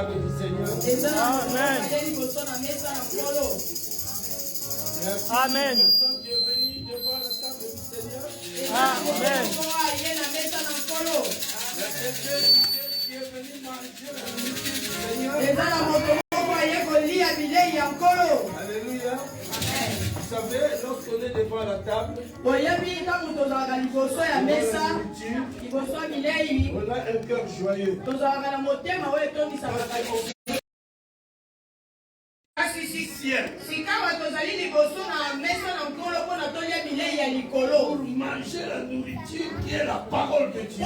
table du Seigneur. Amen. Amen. Personne qui est venu devant la table du Seigneur. Amen. La personne qui est venu manger la nourriture du Seigneur. Alléluia. Vous savez, lorsqu'on est devant la table, on a la nourriture, on a un cœur joyeux. Pour manger la nourriture qui est la parole de Dieu.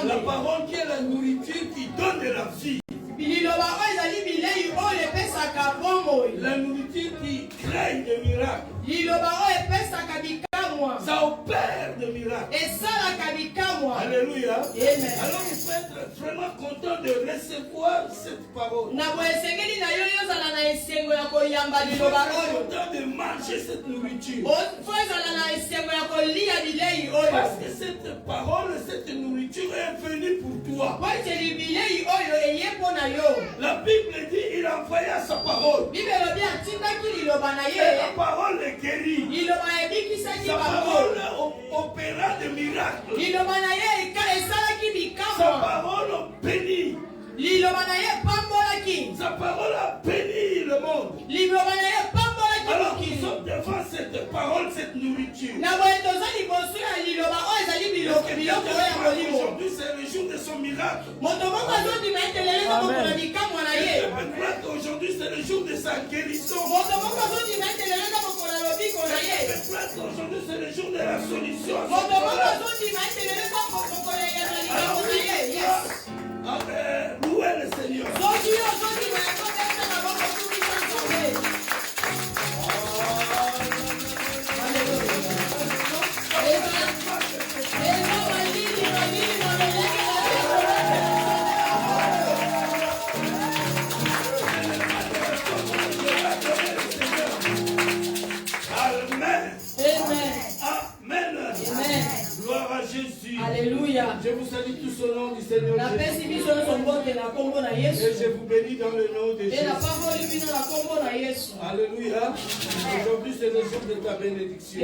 La parole qui est la nourriture qui donne de la vie. La nourriture qui crée des miracles. Ça opère des miracles. Alléluia. Amen. Alors il faut être vraiment content de recevoir cette parole. Il faut être content de manger cette nourriture. Parce que cette parole, cette nourriture est venue pour toi. La Bible dit il envoya sa parole. Et la parole est guérie. Sa parole opéra des miracles. Sa parole bénit. Sa parole a béni le monde. Alors nous sommes devant cette parole, cette nourriture. Aujourd'hui c'est le jour de son miracle. Aujourd'hui c'est le jour de sa guérison. Aujourd'hui c'est le jour de la solution. Amen. Louez le Seigneur. Alléluia. Je vous salue tous au nom du Seigneur Jésus. Et je vous bénis dans le nom de Jésus. Alléluia. Aujourd'hui c'est le jour de ta bénédiction.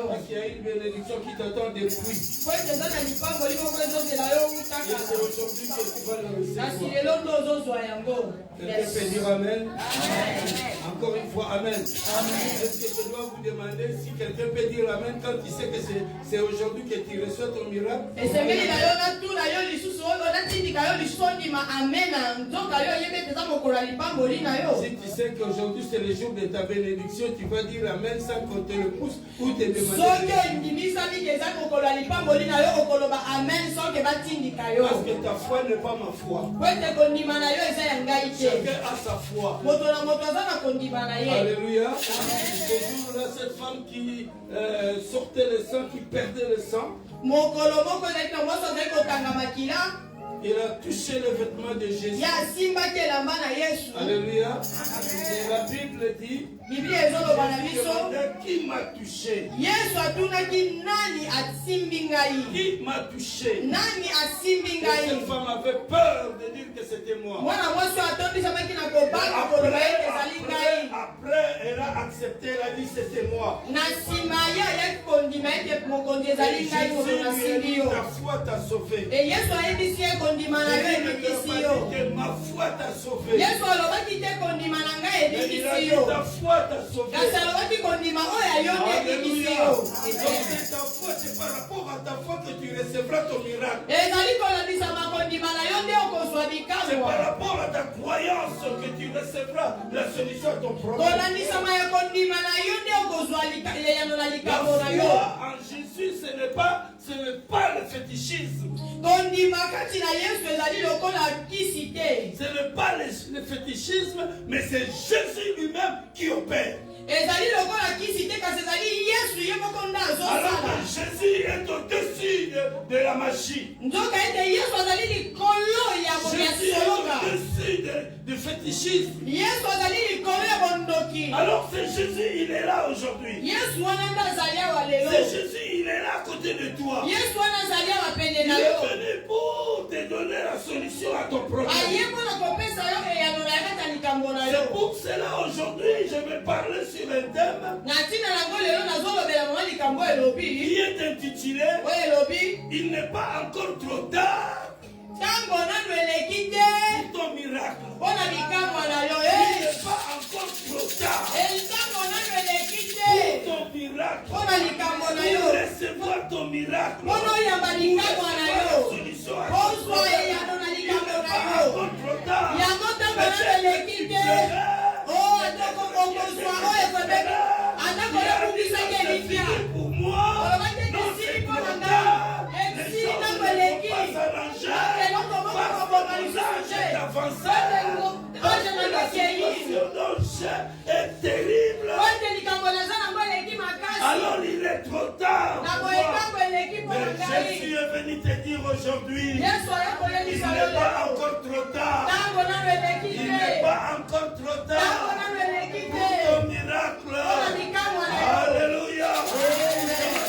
Parce qu'il y a une bénédiction qui t'attend depuis. Et c'est aujourd'hui que tu vas le recevoir. Quelqu'un peut dire Amen. Encore une fois Amen. Est-ce que je dois vous demander si quelqu'un peut dire Amen quand il sait que c'est aujourd'hui que tu reçois ton miracle? Si tu sais qu'aujourd'hui c'est le jour de ta bénédiction, tu vas dire Amen sans qu'on te le pousse ou te demander. Parce que ta foi n'est pas ma foi. Chacun a sa foi. Alléluia. Ce jour-là, cette femme qui sortait le sang, qui perdait le sang, il a touché le vêtement de Jésus. Alléluia. Et la Bible dit, qui m'a touché? Qui m'a touché? Et cette femme avait peur de dire que c'était moi. Après, elle a accepté, elle a dit c'était moi. Ta foi t'a sauvé. Ma foi t'a sauvé. Il a dit ta foi t'a sauvé. Alléluia. Donc ta foi, c'est par rapport à ta foi que tu recevras ton miracle. C'est par rapport à ta croyance que tu recevras la solution à ton problème. La foi en Jésus, ce n'est pas le fétichisme. Ce n'est pas le fétichisme, mais c'est Jésus lui-même qui opère. Alors que Jésus est au-dessus de la magie. Jésus est au-dessus du fétichisme. Alors c'est Jésus, il est là aujourd'hui. C'est Jésus, il est là à côté de toi. Il est venu pour te donner solution à ton problème. C'est pour cela aujourd'hui je vais parler sur un thème qui est intitulé Il n'est pas encore trop tard pour ton miracle. Il n'est pas encore trop tard pour ton miracle. Pour recevoir ton miracle. Pour recevoir la solution à ton problème. Il n'est pas encore trop tard. Peut-être que tu pleuras. Pour moi, non, c'est trop tard. Les choses ne vont pas s'arranger. Parce que mon âge est avancé. Parce que la situation dont j'ai est terrible. Alors il est trop tard. Mais Jésus est venu te dire aujourd'hui, il n'est pas encore trop tard. Il n'est pas encore trop tard pour ton miracle. Alléluia.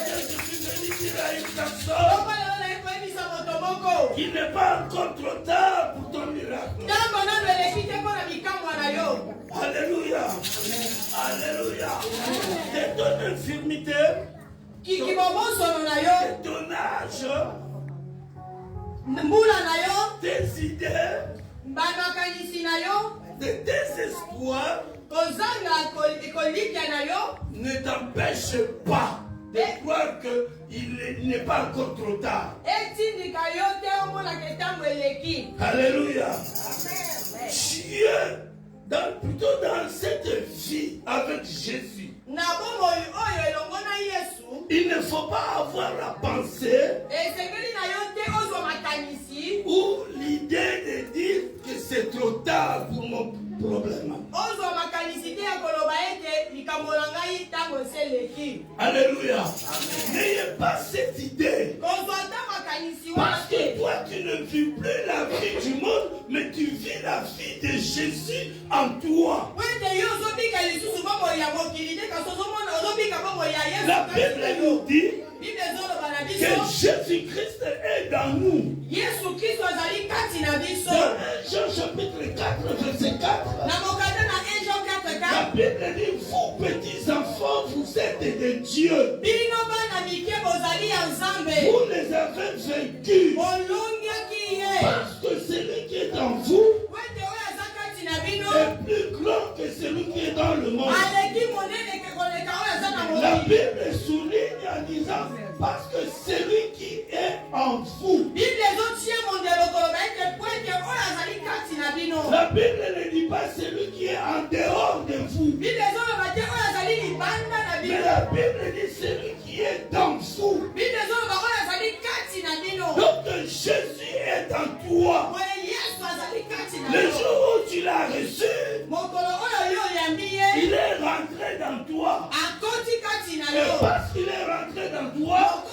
Je suis venu dire à une personne qu'il n'est pas encore trop tard pour ton miracle. Alléluia. Alléluia. De ton infirmité, de ton âge, tes idées, de tes espoirs ne t'empêche pas de croire qu'il n'est pas encore trop tard. Alléluia. Dieu, plutôt dans cette vie avec Jésus, il ne faut pas avoir la pensée ou l'idée de dire que c'est trop tard pour mon problème. Alléluia. N'ayez pas cette idée. Parce que toi, tu ne vis plus la vie du monde, mais tu vis la vie de Jésus en toi. La Bible nous dit que Jésus-Christ est dans nous. Dans 1 Jean chapitre 4, verset 4. La Bible dit, vous petits enfants, vous êtes de Dieu. Vous les avez vaincus. Parce que celui qui est en vous est plus grand que celui qui est dans le monde. La Bible souligne en disant, parce que celui qui est en vous. La Bible ne dit pas celui qui est en dehors de vous. Mais la Bible dit celui qui est dans vous. Donc Jésus est en toi. Le jour où tu l'as reçu, il est rentré dans toi. Et parce qu'il est rentré dans toi,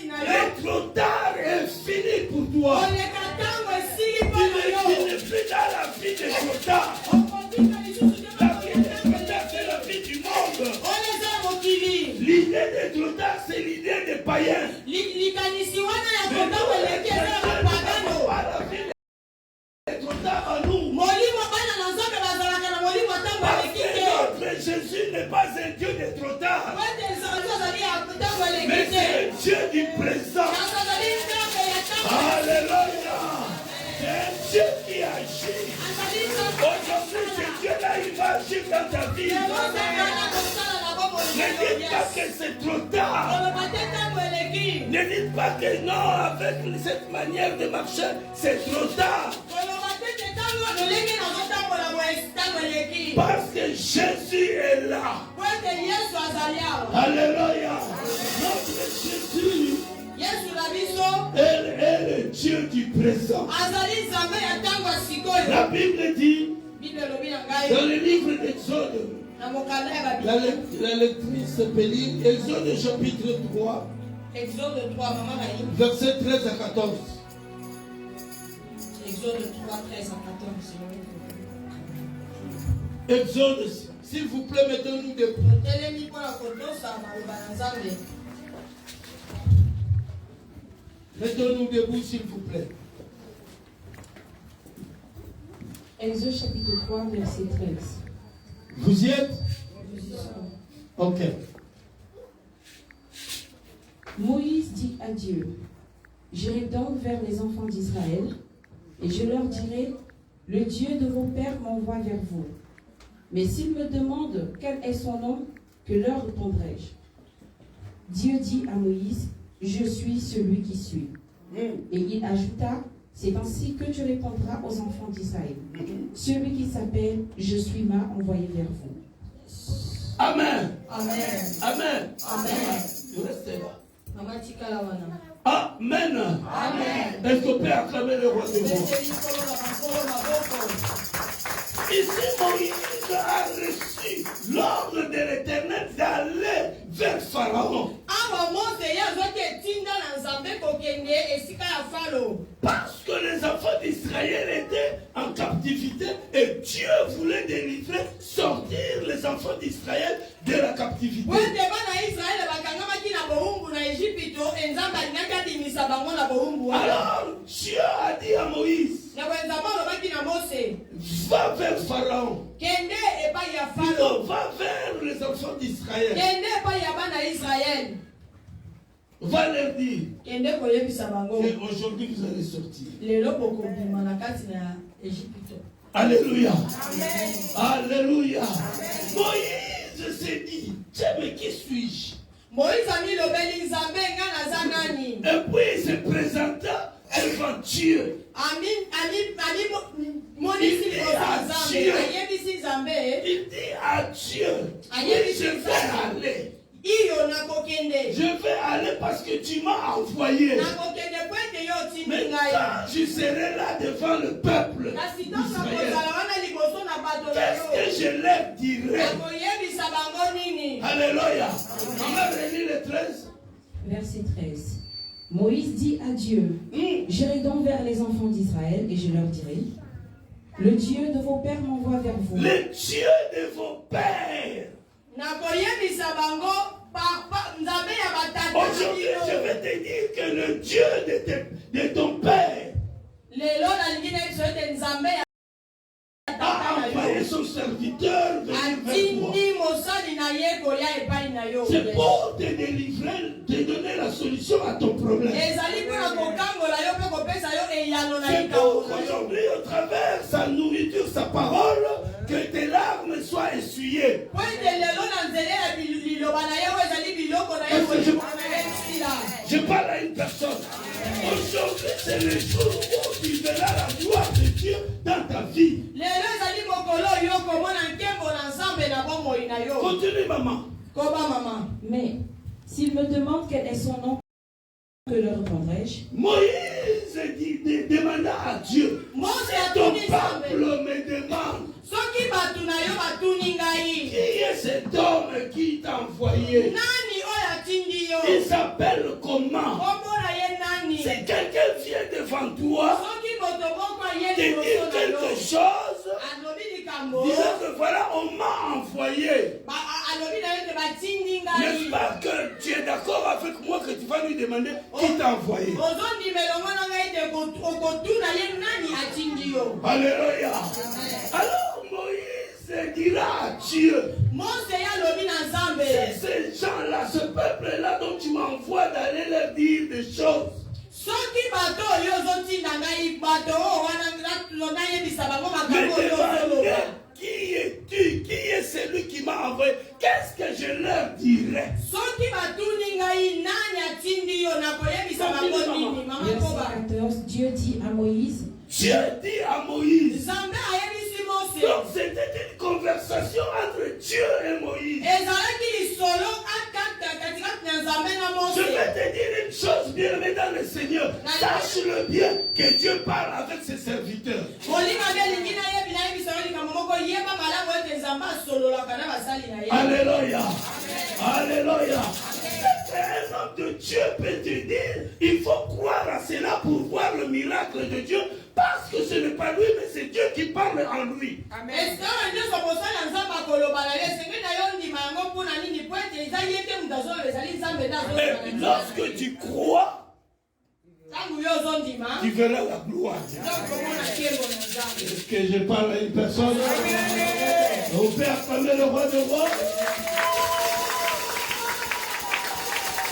le trop tard est fini pour toi. Tu n'es plus dans la vie de trop tard. La vie de trop tard, c'est la vie du monde. L'idée de trop tard, c'est l'idée des païens. Jésus n'est pas un Dieu de trop tard, mais c'est un Dieu du présent. Alléluia. C'est un Dieu qui agit. Aujourd'hui, ce Dieu-là, il va agir dans ta vie. Ne dites pas que c'est trop tard. Ne dites pas que non, avec cette manière de marcher, c'est trop tard. Parce que Jésus est là. Alléluia. Notre Jésus est le Dieu du présent. La Bible dit dans le livre d'Exode, la lectrice peut lire Exode chapitre 3, verset 13 à 14. Exode 3, 13 à 14. Exode, s'il vous plaît, mettons-nous debout. Mettons-nous debout, s'il vous plaît. Exode chapitre 3, verset 13. Vous y êtes? Ok. Moïse dit à Dieu, j'irai donc vers les enfants d'Israël, et je leur dirai, le Dieu de vos pères m'envoie vers vous. Mais s'ils me demandent quel est son nom, que leur répondrai-je? Dieu dit à Moïse, je suis celui qui suis. Et il ajouta, c'est ainsi que tu répondras aux enfants d'Israël. Celui qui s'appelle je suis m'a envoyé vers vous. Amen. Amen. Amen. Amen. Restez là. Mama tikala wana. Amen. Amen. Est-ce qu'on peut acclamer le roi de roi? Ici, Moïse a reçu l'ordre de l'Éternel d'aller vers Pharaon. Parce que les enfants d'Israël étaient en captivité et Dieu voulait délivrer, sortir les enfants d'Israël de la captivité. Alors Dieu a dit à Moïse, va vers Pharaon. Plutôt, va vers les enfants d'Israël. Va leur dire qu'aujourd'hui vous allez sortir. Alléluia. Alléluia. Moïse s'est dit, mais qui suis-je? Et puis il se présenta devant Dieu. Il dit à Dieu, oui, je vais aller. Je vais aller parce que tu m'as envoyé. Mais quand je serai là devant le peuple d'Israël, qu'est-ce que je leur dirai? Alléluia. On va relire le 13. Verset 13. Moïse dit à Dieu, j'irai donc vers les enfants d'Israël et je leur dirai, le Dieu de vos pères m'envoie vers vous. Le Dieu de vos pères. Aujourd'hui, je vais te dire que le Dieu de ton père a envoyé son serviteur venir vers toi. C'est pour te délivrer, te donner la solution à ton problème. C'est pour qu'aujourd'hui, au travers sa nourriture, sa parole, que tes larmes soient essuyées. Je parle à une personne. Aujourd'hui, c'est le jour où tu verras la gloire de Dieu dans ta vie. Continue, maman. Mais s'il me demande quel est son nom, que leur répondrai-je? Moïse demanda à Dieu. Si ton peuple me demande, qui est cet homme qui t'a envoyé? Il s'appelle comment? Si quelqu'un vient devant toi, te dire quelque chose, disant que voilà, on m'a envoyé. N'est-ce pas que tu es d'accord avec moi que tu vas lui demander qui t'a envoyé? Alléluia. Alors Moïse dira à Dieu, c'est ces gens-là, ce peuple-là dont tu m'envoies d'aller leur dire des choses. Qui es-tu? Qui est celui qui m'a envoyé? Qu'est-ce que je leur dirai? Verset 14, Dieu dit à Moïse. Dieu dit à Moïse. Donc c'était une conversation entre Dieu et Moïse. Je vais te dire une chose, bien-aimé dans le Seigneur. Sache-le bien que Dieu parle avec ses serviteurs. Alléluia. Alléluia. Un homme de Dieu peut te dire, il faut croire à cela pour voir le miracle de Dieu, parce que ce n'est pas lui, mais c'est Dieu qui parle en lui. Amen. Et lorsque tu crois, tu verras la gloire. Est-ce que je parle à une personne? On peut acclamer le roi de roi.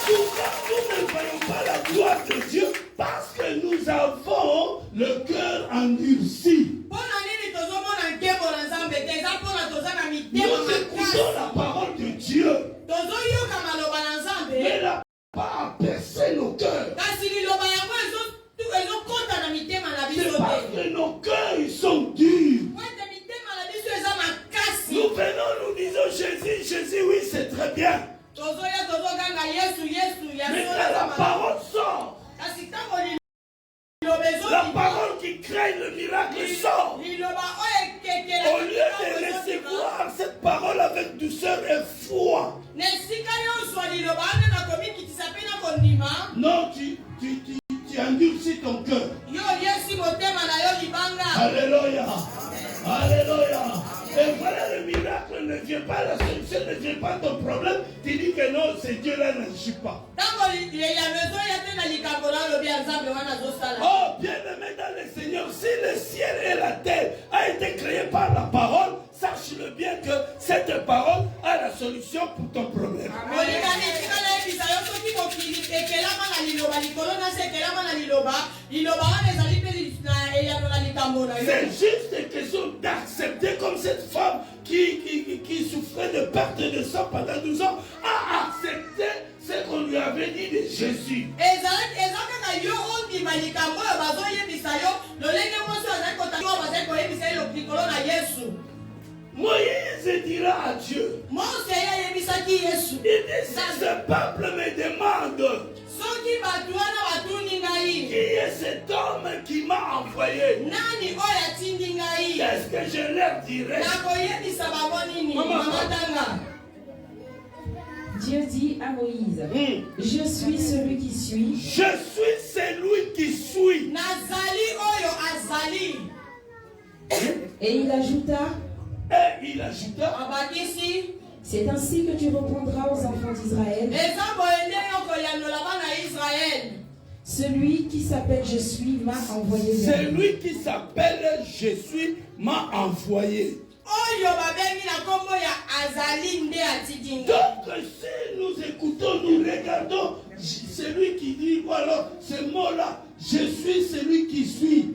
Souvent, nous ne voyons pas la gloire de Dieu parce que nous avons le cœur endurci. Nous écoutons la parole de Dieu, mais elle n'a pas abaissé nos cœurs. C'est parce que nos cœurs ils sont durs. Nous venons, nous disons Jésus, Jésus, oui, c'est très bien. Mais quand la parole sort, la parole qui crée le miracle sort. Au lieu de recevoir cette parole avec douceur et foi, non, tu endurcis ton cœur. Alléluia. Alléluia. Et voilà, le miracle ne vient pas, la solution ne vient pas ton problème. Tu dis que non, c'est Dieu là n'agit pas. Oh, bien-aimé dans le Seigneur, si le ciel et la terre a été créés par la parole, sache-le bien que cette parole a la solution pour ton problème. C'est juste une question d'accepter comme cette femme qui souffrait de perte de sang pendant 12 ans a accepté ce qu'on lui avait dit de Jésus. Moïse dira à Dieu, il dit, si ce peuple me demande qui est cet homme qui m'a envoyé, qu'est-ce que je leur dirai? Dieu dit à Moïse, je suis celui qui suis. Je suis celui qui suis. Et il ajouta, c'est ainsi que tu répondras aux enfants d'Israël. Celui qui s'appelle Je suis m'a envoyé. Celui qui s'appelle Je suis m'a envoyé. Donc si nous écoutons, nous regardons celui qui dit, voilà, ce mot-là, je suis celui qui suis.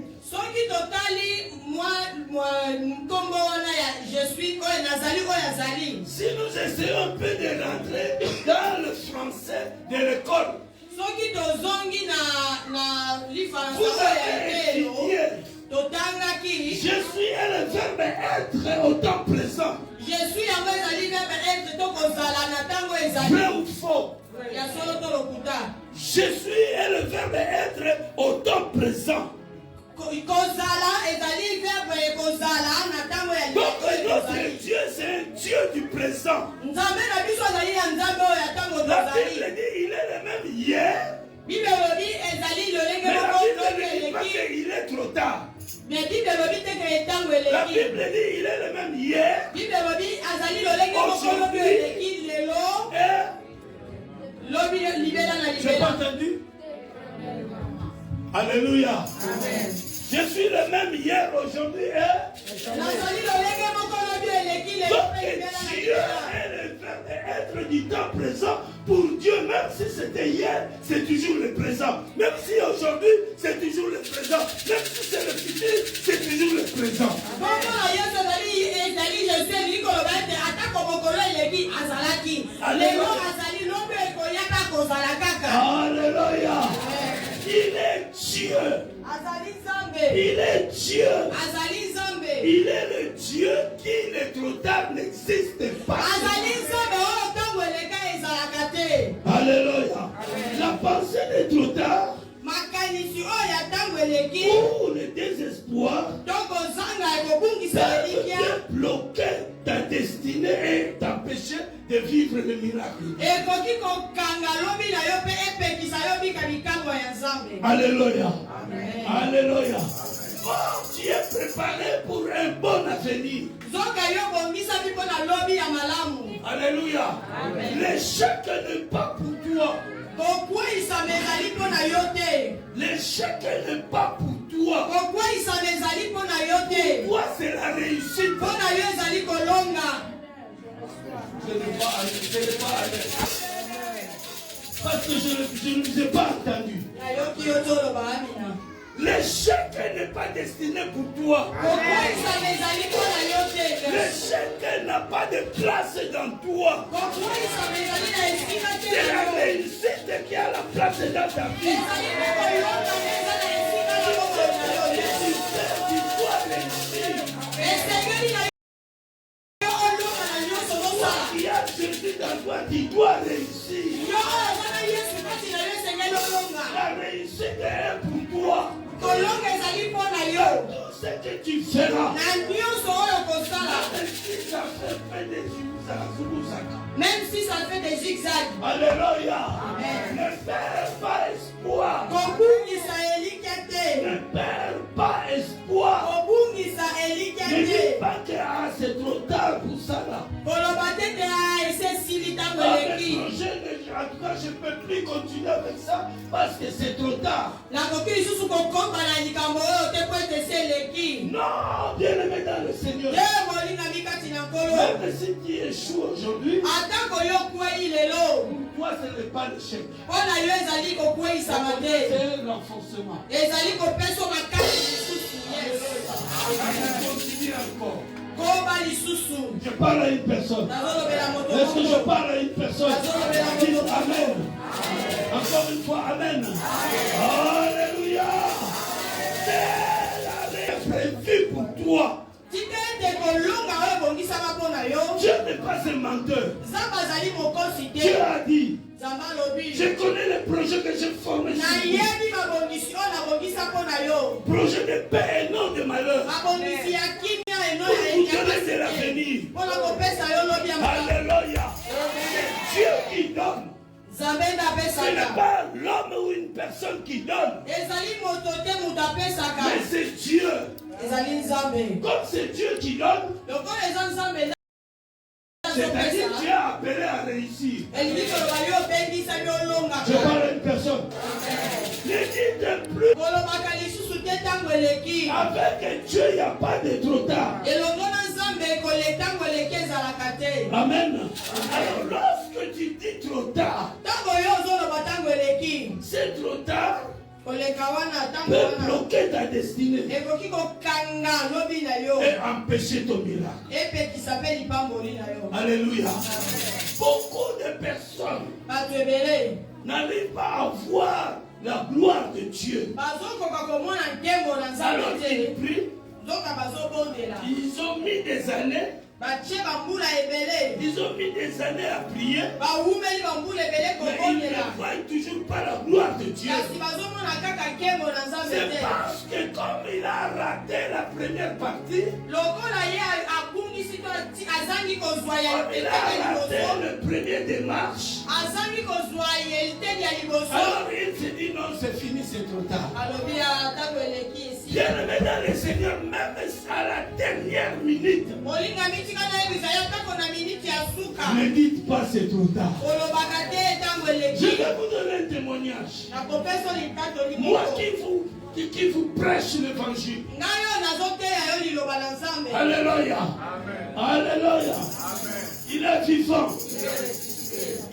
Si nous essayons un peu de rentrer dans le français de l'école, vous avez étudié. Je suis et le verbe être au temps présent. Vrai ou faux? Je suis et le verbe être au temps présent. Donc notre Dieu c'est un Dieu du présent. La Bible dit il est le même hier. Mais la Bible ne dit pas qu'il est trop tard. La Bible dit il est le même hier. Aujourd'hui tu n'as pas entendu? Alléluia. Amen. Je suis le même hier, aujourd'hui et... Donc Dieu est le verbe être du temps présent. Pour Dieu, même si c'était hier, c'est toujours le présent. Même si aujourd'hui, c'est toujours le présent. Même si c'est le futur, c'est toujours le présent. Alléluia. Il est Dieu. Il est Dieu. Il est le Dieu qui, le trop tard, n'existe pas. Alléluia. La pensée de trop tard ou le désespoir peut bloquer ta destinée et t'empêcher de vivre le miracle. Alléluia. Alléluia. Oh, tu es préparé pour un bon avenir. Alléluia. L'échec n'est pas pour toi. L'échec l'échec n'est pas pour toi. Pour toi, c'est la réussite. Je n'ai pas allé. Parce que je ne vous ai pas entendu. L'échec n'est pas destiné pour toi. L'échec n'a pas de place dans toi. C'est la réussite qui a la place dans ta vie. Tu dois réussir. Qui a Jésus dans toi, tu dois réussir. La réussite est pour toi. Tout ce que tu feras, même si ça fait des zigzags. Alléluia. Ne perds pas espoir. Ne perds pas espoir. Ne dis pas que c'est trop tard pour ça là. En tout cas, je ne peux plus continuer avec ça parce que c'est trop tard. Non, bien-aimé dans le Seigneur. Même si tu échoues aujourd'hui, pour toi, ce n'est pas l'échec. C'est un renforcement. Continue encore. Je parle à une personne. Est-ce que je parle à une personne? Dis Amen. Encore une fois, Amen. Alléluia. C'est la prévue pour toi. Dieu n'est pas un menteur. Dieu a dit, je connais les projets que j'ai formés sur vous. Projet de paix et non de malheur. Pour vous donner de l'avenir. Alléluia. C'est Dieu qui donne. Ce n'est pas l'homme ou une personne qui donne. Mais c'est Dieu. Comme c'est Dieu qui donne, c'est-à-dire Dieu a appelé à réussir. Je parle à une personne. Ne dites plus. Avec Dieu, il n'y a pas de trop tard. Amen. Alors lorsque tu dis trop tard, c'est trop tard. Peut bloquer ta destinée et empêcher ton miracle. Alléluia. Beaucoup de personnes n'arrivent pas à voir la gloire de Dieu. Alors ils prient. Ils ont mis des années. Ils ont mis des années à prier. Mais ils ne voient toujours pas la gloire de Dieu. C'est parce que comme il a raté la première partie, comme il a raté le premier démarche, alors il se dit non, c'est fini, c'est trop tard. Bien-aimé dans le Seigneur, même à la dernière minute, ne dites pas c'est trop tard. Je vais vous donner un témoignage. Moi qui vous prêche l'évangile. Alléluia. Alléluia. Il est vivant.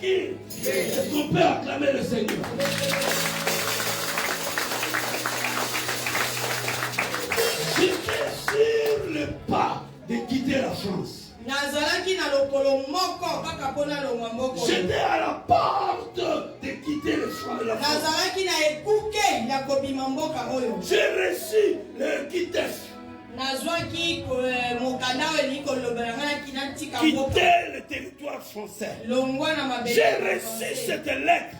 Est-ce qu'on peut acclamer le Seigneur? J'étais sur le pas de quitter la France. J'étais à la porte de quitter la France. J'ai reçu le quitter. Quitter le territoire français. J'ai reçu cette lettre.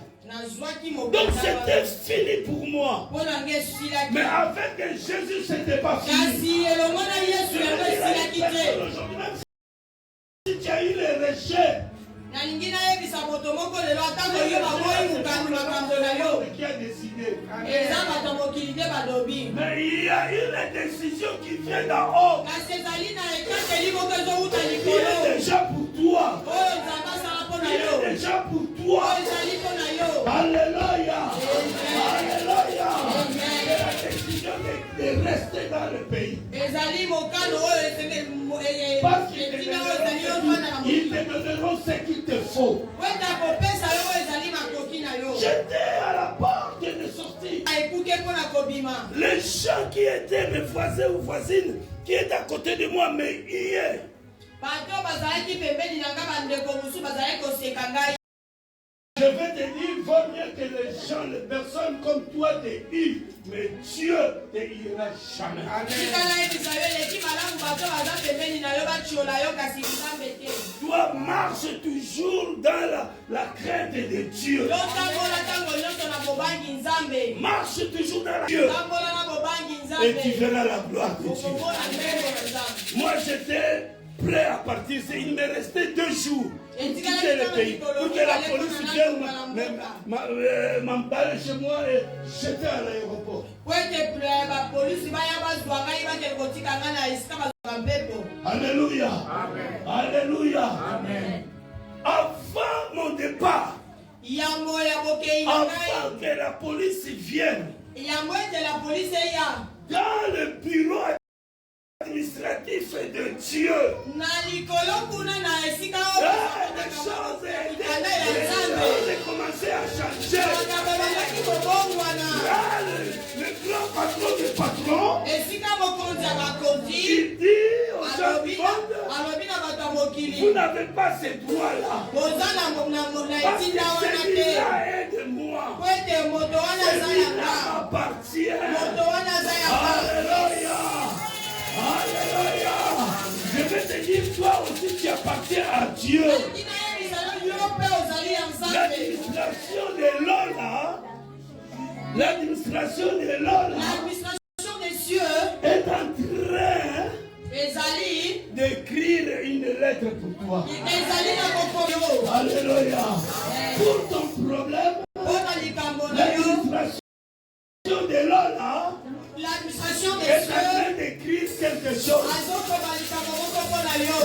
Donc c'était fini pour moi. Mais avec Jésus, c'était pas fini. Si tu as eu le rejet, qui a décidé. Mais il y a eu la décision qui vient d'en haut. Qui est déjà pour toi. Qui est déjà pour toi. Alléluia. Alléluia. de rester dans le pays. Parce qu'ils te donneront ce qu'il te faut. J'étais à la porte de sortie. Les gens qui étaient mes voisins ou voisines, qui étaient à côté de moi, mais hier, je vais te dire, vaut mieux que les gens, les personnes comme toi te huent, mais Dieu te huera jamais. Toi marche toujours dans la crainte de Dieu. Marche toujours dans la Dieu. Et tu verras la gloire de Dieu. Moi j'étais prêt à partir, il me restait 2 jours. Quitter le pays. Pour que la police vienne m'emballer chez moi et jeter à l'aéroport. Alléluia. Alléluia. Avant mon départ, avant que la police vienne, dans le bureau administratif de Dieu, les choses commençaient à changer. Là, le grand patron des patrons, il dit aux gens du monde, vous n'avez pas ces droits-là. Parce que celui-là est de moi. Celui-là m'appartient. Alléluia. Alléluia. Je vais te dire, toi aussi tu appartiens à Dieu. L'administration de Lola, des cieux est en train d'écrire une lettre pour toi. Alléluia. Pour ton problème, l'administration de Lola est en train d'écrire quelque chose.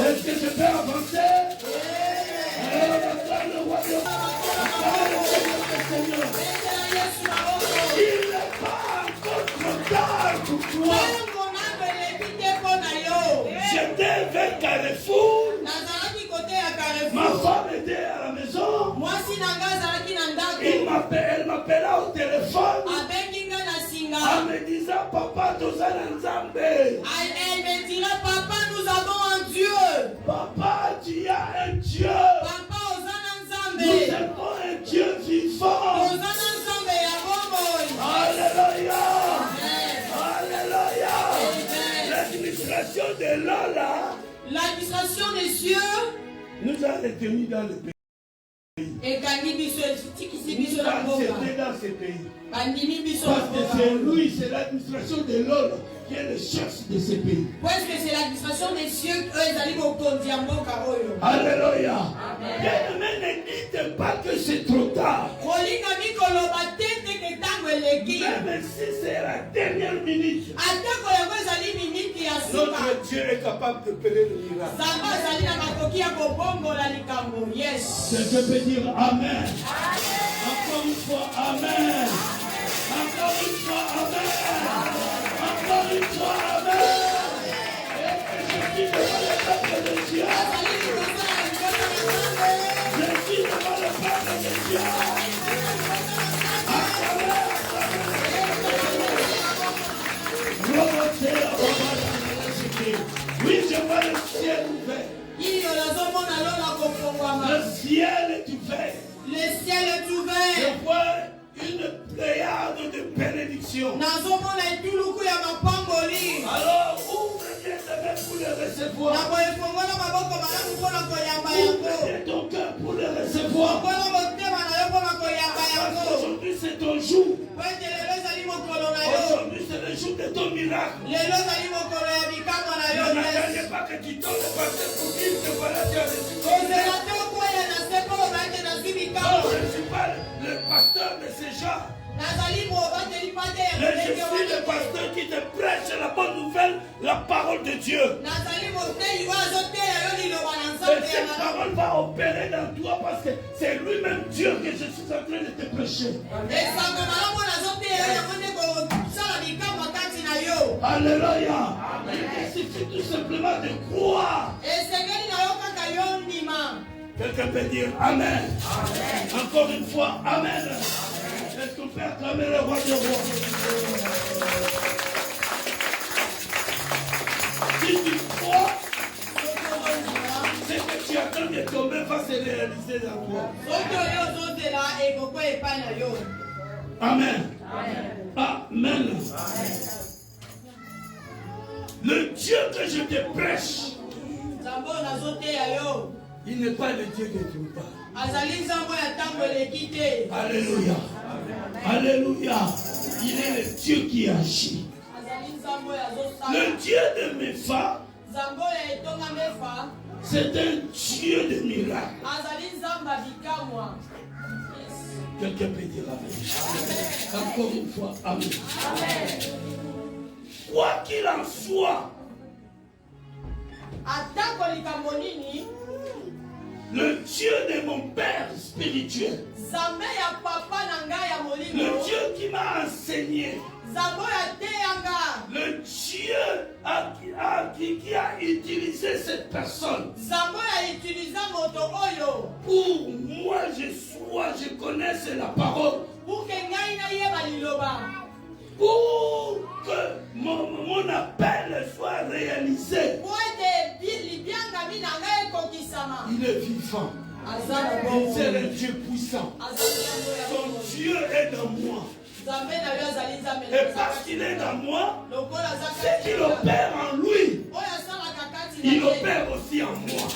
Est-ce que je peux avancer? Il n'est pas encore trop tard pour toi. J'étais vers Carrefour. Ma femme était à la maison. Elle m'appela au téléphone en me disant, papa, nous allons Nzambe. Elle me dira, papa, nous avons un Dieu. Papa, tu as un Dieu. Papa, nous avons un Dieu vivant. Alléluia. Alléluia. L'administration de Lola, l'administration des cieux, nous a retenus dans le pays. Et C'était dans ce pays. Parce que c'est lui, c'est l'administration de Lola qui est le chef de ce pays. Parce que c'est l'administration des cieux eux allaient au Kondiambo. Alléluia. Mais ne dites pas que c'est trop tard. Même si c'est la dernière minute, notre Dieu est capable de payer le miracle. Je peux dire Amen. Encore une fois, Amen. Encore une fois, Amen. Encore une fois, Amen. Et je suis devant le peuple de Dieu. Je suis devant le peuple de Dieu. Oui, je vois le ciel ouvert. Le ciel est ouvert. Le ciel est ouvert. Je vois une pléiade de bénédictions. Alors, ouvre tes mains pour le recevoir. Ouvre ton cœur pour le recevoir. Aujourd'hui, c'est ton jour. Aujourd'hui, c'est le jour de ton miracle. Ne n'attendez pas que tu tombes le pasteur pour dire que voilà, tu as reçu. Non, je ne suis pas le pasteur de ces gens. Mais je suis le pasteur qui te prêche la bonne nouvelle, la parole de Dieu. Et cette parole va opérer dans toi parce que c'est lui-même Dieu que je suis en train de te prêcher. Alléluia. Il suffit tout simplement de croire. Quelqu'un peut dire Amen. Encore une fois, Amen. Est-ce qu'on peut acclamer le roi des rois? Si tu crois, ce que tu attends de tomber va se réaliser dans toi. Amen. Amen. Le Dieu que je te prêche, il n'est pas le Dieu que tu parles. Alléluia. Alléluia. Il est le Dieu qui agit. Le Dieu de Mepha, c'est un Dieu de miracles. Quelqu'un peut dire Amen. Encore une fois, Amen. Quoi qu'il en soit, le Dieu de mon Père spirituel, le Dieu qui m'a enseigné, le Dieu qui a utilisé cette personne pour moi je connaisse la parole, pour que mon appel soit réalisé. Il est vivant. C'est un Dieu puissant. Son Dieu est dans moi. Et parce qu'il est dans moi, ce qu'il opère en lui, il opère aussi en moi.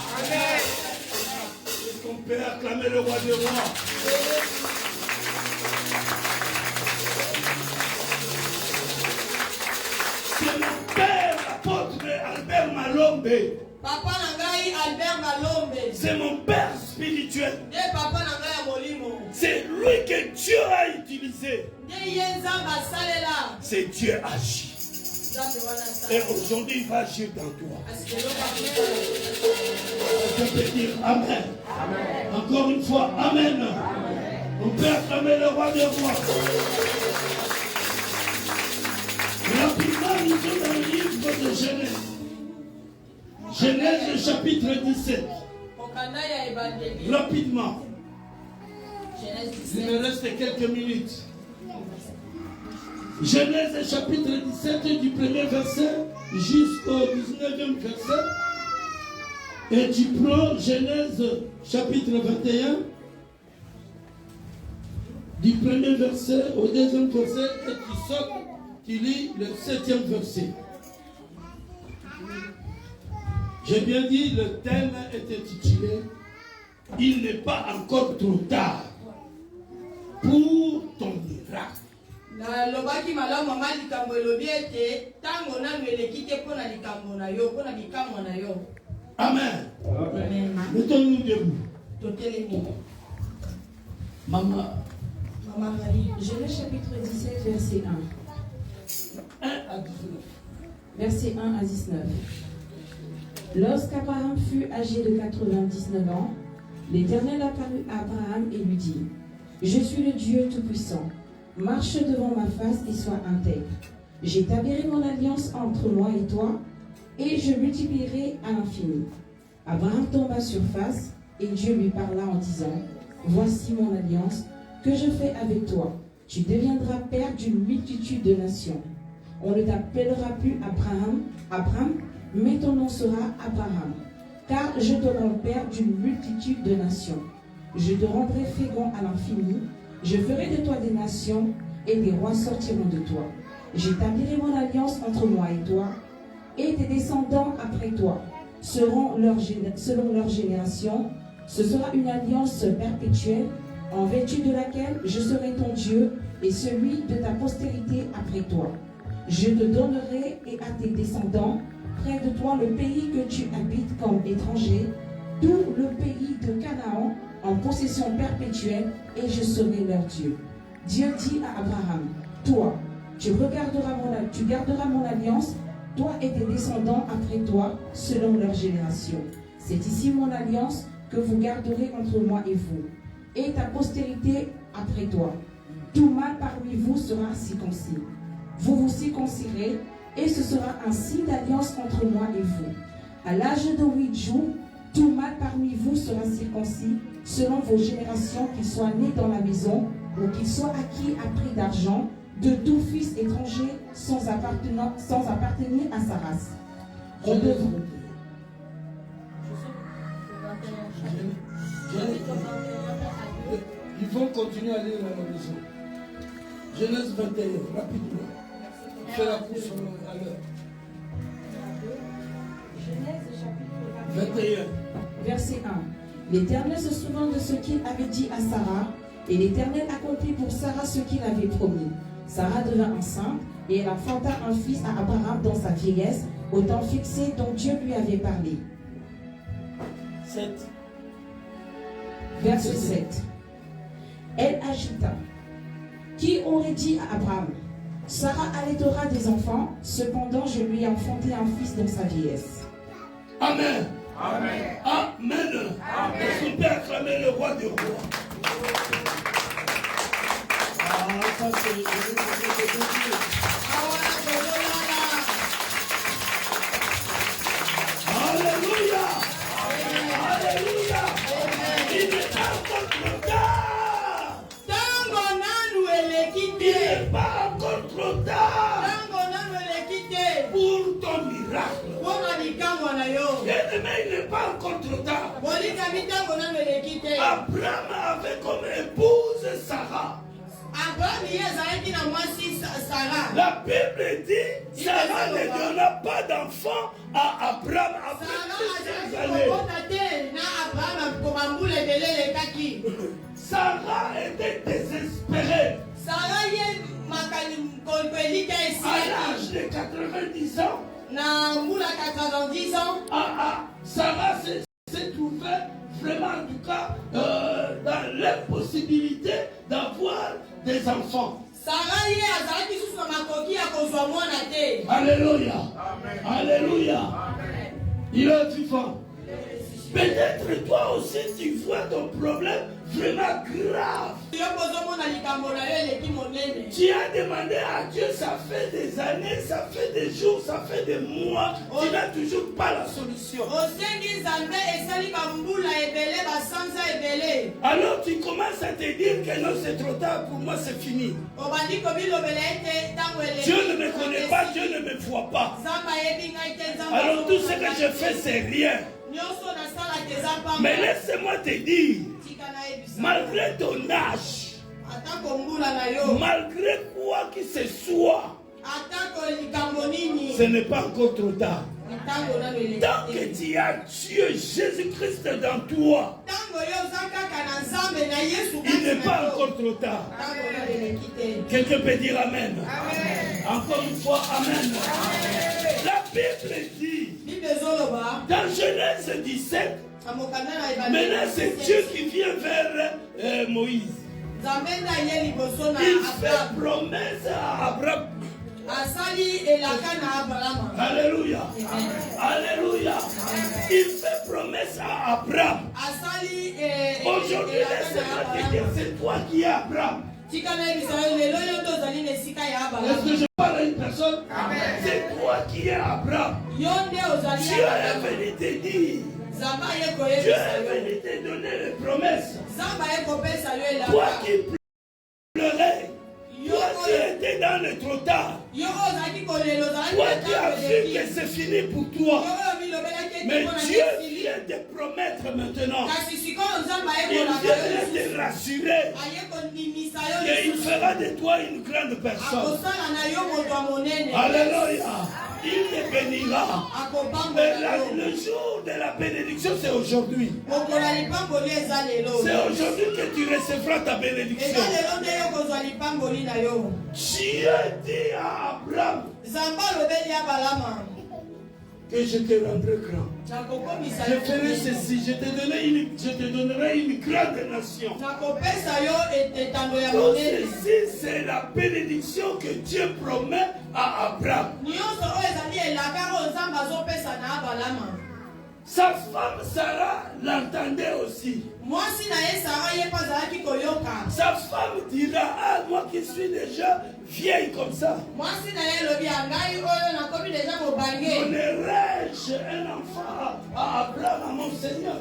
Est-ce qu'on peut acclamer le roi des rois? C'est mon père, l'apôtre Albert Malombe. Papa Nangai Albert Malombe. C'est mon père spirituel. De Papa Nangai Molimo. C'est lui que Dieu a utilisé. De Yenza Masalela. C'est Dieu agit. Et aujourd'hui, il va agir dans toi. Je peux dire Amen. Amen. Encore une fois, Amen. Amen. On peut acclamer le roi des rois. Rapidement, nous sommes dans le livre de Genèse. Genèse chapitre 17. Rapidement. Il me reste quelques minutes. Genèse chapitre 17 du premier verset jusqu'au 19e verset. Et tu prends Genèse chapitre 21 du premier verset au deuxième verset et tu sautes, tu lis le 7e verset. J'ai bien dit, le thème est intitulé « Il n'est pas encore trop tard pour ton miracle ». Amen. Mettons-nous debout. Maman. Genèse chapitre 17, verset 1. 1 à 19. Verset 1 à 19. Lorsqu'Abraham fut âgé de 99 ans, l'Éternel apparut à Abraham et lui dit : Je suis le Dieu Tout-Puissant. Marche devant ma face et sois intègre. J'établirai mon alliance entre moi et toi, et je multiplierai à l'infini. Abraham tomba sur face, et Dieu lui parla en disant : Voici mon alliance que je fais avec toi. Tu deviendras père d'une multitude de nations. On ne t'appellera plus Abraham, mais ton nom sera Abraham, car je te rends père d'une multitude de nations. Je te rendrai fécond à l'infini. Je ferai de toi des nations, et des rois sortiront de toi. J'établirai mon alliance entre moi et toi, et tes descendants après toi, selon leur génération. Ce sera une alliance perpétuelle, en vertu de laquelle je serai ton Dieu et celui de ta postérité après toi. Je te donnerai et à tes descendants près de toi le pays que tu habites comme étranger, tout le pays de Canaan en possession perpétuelle, et je serai leur Dieu. Dieu dit à Abraham : Toi, tu garderas mon alliance, toi et tes descendants après toi, selon leur génération. C'est ici mon alliance que vous garderez entre moi et vous, et ta postérité après toi. Tout mâle parmi vous sera circoncis. Vous vous circoncirez, et ce sera un signe d'alliance entre moi et vous. À l'âge de 8 jours, tout mâle parmi vous sera circoncis, selon vos générations, qu'il soit né dans la maison ou qu'il soit acquis à prix d'argent, de tout fils étranger sans appartenir à sa race. Ils vont continuer à lire à la maison. Genèse 21, rapidement. Fais la course à l'heure. Genèse chapitre 21. Verset 1. L'Éternel se souvint de ce qu'il avait dit à Sarah, et l'Éternel accomplit pour Sarah ce qu'il avait promis. Sarah devint enceinte, et elle enfanta un fils à Abraham dans sa vieillesse, au temps fixé dont Dieu lui avait parlé. 7. Verset 7. Elle ajouta, qui aurait dit à Abraham, Sarah allaitera des enfants, cependant je lui ai enfanté un fils dans sa vieillesse. Amen. Amen. Amen. Est-ce qu'on peut acclamer le roi des rois? Ça Alléluia. Alléluia. Il n'est pas encore trop tard. Il n'est pas encore trop tard pour ton miracle. Bien-aimé, il n'est pas encore trop tard. Abraham avait comme épouse Sarah. La Bible dit Sarah ne donna pas d'enfant à Abraham après plusieurs années. Sarah était désespérée. À l'âge de 90 ans, Sarah s'est trouvée vraiment, en tout cas, dans l'impossibilité d'avoir des enfants. Alléluia. Alléluia. Il est vivant. Peut-être toi aussi tu vois ton problème vraiment grave. Tu as demandé à Dieu, ça fait des années, ça fait des jours, ça fait des mois, tu n'as toujours pas la solution. Alors tu commences à te dire que non, c'est trop tard, pour moi c'est fini. Dieu ne me connaît pas, Dieu ne me voit pas. Alors tout ce que je fais, c'est rien. Mais laisse-moi te dire, malgré ton âge, malgré quoi que ce soit, ce n'est pas encore trop tard. Tant que tu as Dieu, Jésus-Christ dans toi, il n'est pas encore trop tard. Quelqu'un peut dire Amen. Encore une fois, Amen. La Bible dit, dans Genèse 17, maintenant c'est Dieu qui vient vers Moïse. Il fait promesse à Abraham. Alléluia. Alléluia. Il fait promesse à Abraham. Aujourd'hui, laisse-moi te dire, c'est toi qui es Abraham. Est-ce que je parle à une personne? C'est toi qui es Abraham. Dieu est venu te dire. Dieu est venu te donner les promesses. Toi qui pleurais. Toi qui étais dans le trop tard. Toi qui as vu que c'est fini pour toi. Mais Dieu vient te promettre maintenant. Il vient te rassurer qu'il fera de toi une grande personne. Alléluia. Il te bénira. Mais le jour de la bénédiction, c'est aujourd'hui. C'est aujourd'hui que tu recevras ta bénédiction. Dieu dit à Abraham que je te rendrai grand. Je ferai ceci, je te donnerai une grande nation. Donc ceci, c'est la bénédiction que Dieu promet à Abraham. Sa femme Sarah l'entendait aussi. Sa femme dira, ah, moi qui suis déjà vieille comme ça, donnerai-je un enfant à Abraham, à mon Seigneur?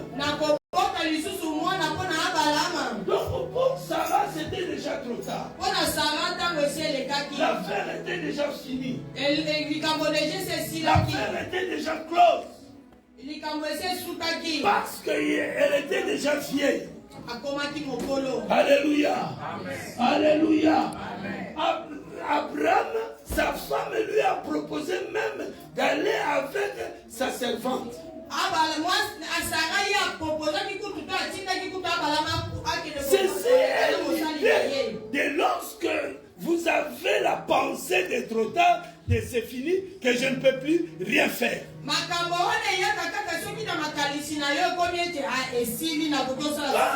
Donc pour Sarah, c'était déjà trop tard. L'affaire était déjà finie. L'affaire était déjà close. Parce qu'elle était déjà vieille. Alléluia. Alléluia. Abraham, sa femme lui a proposé même d'aller avec sa servante. Ceci est l'idée de lorsque vous avez la pensée de trop tard, de c'est fini, que je ne peux plus rien faire. Quand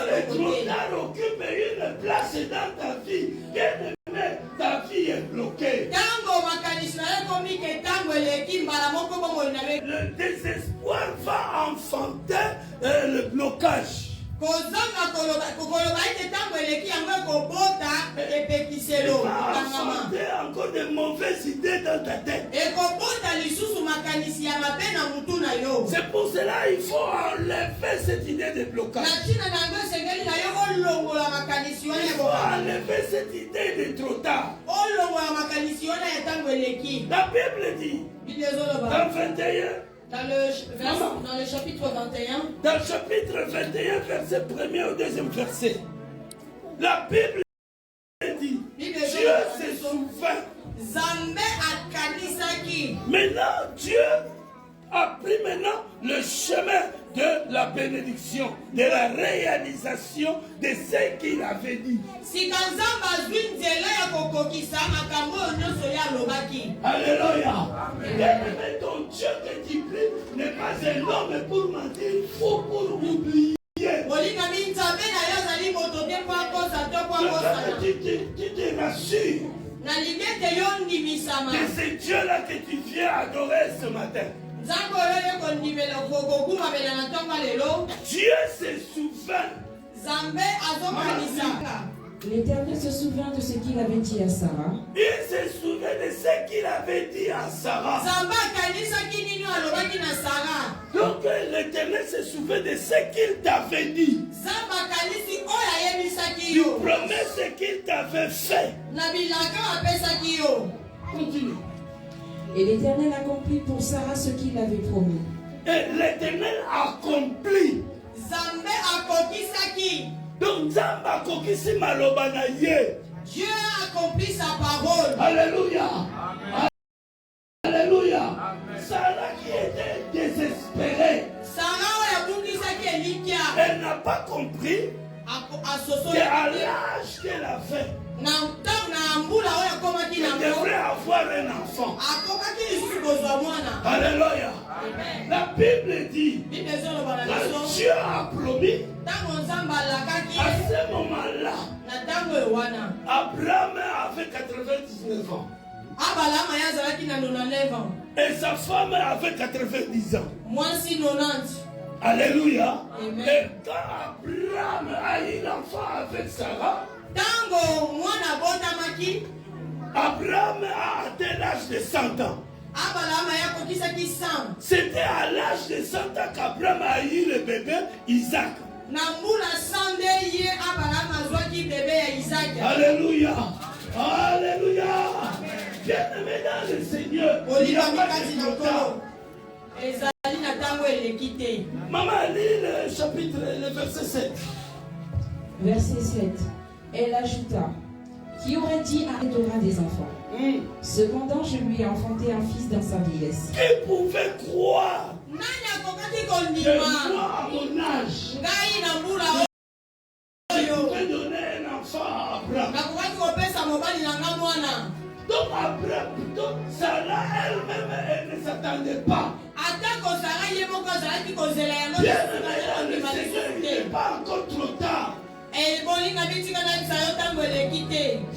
le trop tard occupe une place dans ta vie, ta vie est bloquée. Le désespoir va enfanter le blocage. Il va enfanter encore de mauvaises idées dans ta tête. C'est pour cela qu'il faut enlever cette idée de blocage. Il faut enlever cette idée de trop tard. La Bible dit dans 21. Dans le chapitre 21. Dans le chapitre 21, verset 1er au 2e verset. La Bible dit, Dieu se souvient. Maintenant, Dieu a pris maintenant le chemin de la bénédiction, de la réalisation de ce qu'il avait dit. Alléluia. Bien-aimé, ton Dieu que tu pries n'est pas un homme pour mentir ou pour oublier. Tu te rassures. C'est ce Dieu-là que tu viens adorer ce matin. Dieu se souvient. L'Éternel se souvient de ce qu'il avait dit à Sarah. Il se souvient de ce qu'il avait dit à Sarah. Donc l'Éternel se souvient de ce qu'il t'avait dit. Tu promets ce qu'il t'avait fait. Continue. Et l'Éternel accomplit pour Sarah ce qu'il avait promis. Et l'Éternel accomplit. Donc Dieu accomplit sa parole. Alléluia. Alléluia. Sarah qui était désespérée. Elle n'a pas compris qu'à l'âge qu'elle a fait, elle devrait avoir un enfant. Alléluia. La Bible dit, quand Dieu a promis, à ce moment-là, Abraham avait 99 ans. Et sa femme avait 90 ans. Alléluia. Et quand Abraham a eu l'enfant avec Sarah, Abraham a atteint l'âge de 100 ans. C'était à l'âge de 100 ans qu'Abraham a eu le bébé Isaac. Alléluia. Alléluia. Bien-aimé dans le Seigneur, il n'y a pas de temps. Maman, lis le chapitre, le verset 7. Verset 7. Elle ajouta, qui aurait dit à elle aura des enfants. Cependant, je lui ai enfanté un fils dans sa vieillesse. Qui pouvait croire que moi, à mon âge, je pouvais donner un enfant à Abraham. Donc Abraham, donc Sarah elle-même, elle ne s'attendait pas. Bien, le Seigneur, il n'est pas encore trop tard.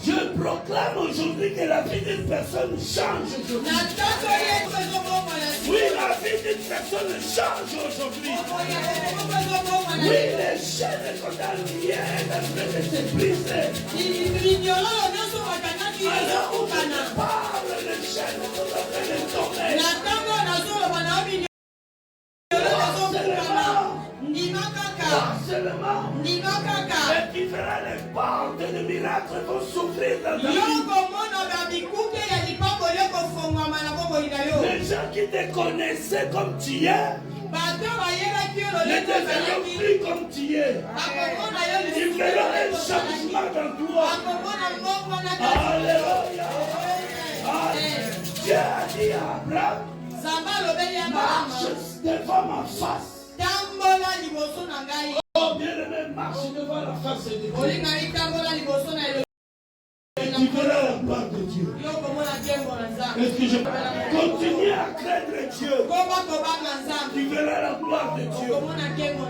Je proclame aujourd'hui que la vie d'une personne change aujourd'hui. Oui, la vie une personne change aujourd'hui. Oui, les chaînes qu'on a liées dans le se briser. Alors on parle, les chaînes qu'on a fait les tomber. Harcèlement. Et qui fera les portes de miracles vont s'ouvrir dans ta vie. Les gens qui te connaissaient comme tu es ne te verront plus comme tu es. Ils verront un changement dans toi. Alléluia. Dieu a dit à Abraham, marche devant ma face. Oh bien-aimé, marche devant la face de Dieu. Et tu verras la gloire de Dieu. Est-ce que je continue à craindre Dieu? Tu verras la gloire de Dieu.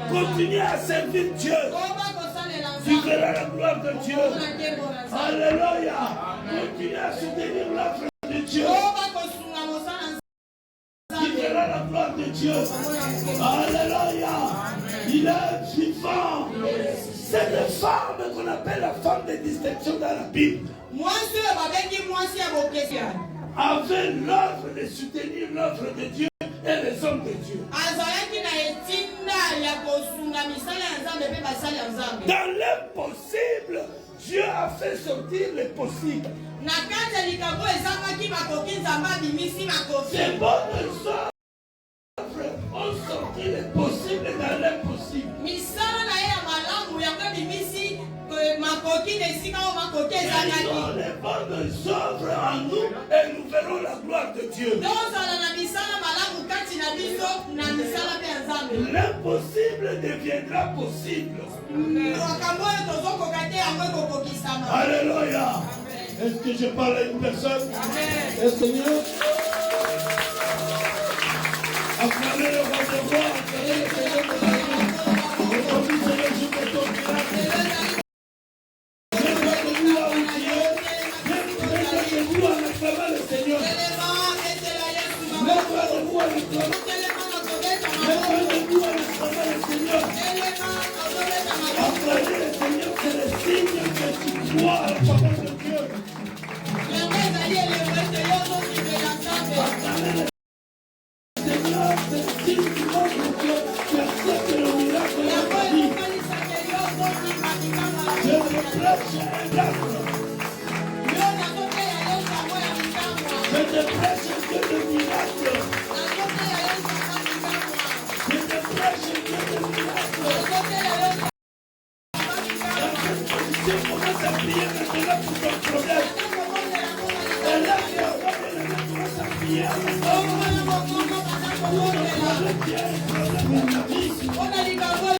Continue à servir Dieu. Tu verras la gloire de Dieu. Alléluia. Continue à soutenir l'œuvre de Dieu. Tu verras la gloire de Dieu. Alléluia. Il est vivant. C'est une femme qu'on appelle la femme de distinction dans la Bible. Avait l'œuvre de soutenir l'œuvre de Dieu et les hommes de Dieu. Dans l'impossible, Dieu a fait sortir le possible. Ces bonnes œuvres ont sorti le possible dans l'impossible. Réalisons les bonnes œuvres en nous et nous verrons la gloire de Dieu. L'impossible deviendra possible. Alléluia. Est-ce que je parle à une personne? Est-ce que Dieu? Acclamez le roi de roi, acclamez le Seigneur de la vie. Aujourd'hui, c'est le jour de ton miracle. Lève-toi en acclamant le Seigneur. Lève-toi debout en acclamant. Lève-toi debout en acclamant le Seigneur. Acclamez le Seigneur, c'est le signe que tu crois à la parole de Dieu. Acclamez le Seigneur, c'est le signe du monde de Dieu qui accepte le miracle de ta vie. Je te prêche un arbre. Je te prêche un Dieu de miracle. Je te prêche un Dieu de miracle. Dans cette position, commence à prier maintenant pour ton problème. Et là, tu as commence à prier maintenant. Pour ton problème, tu as un problème dans ta vie.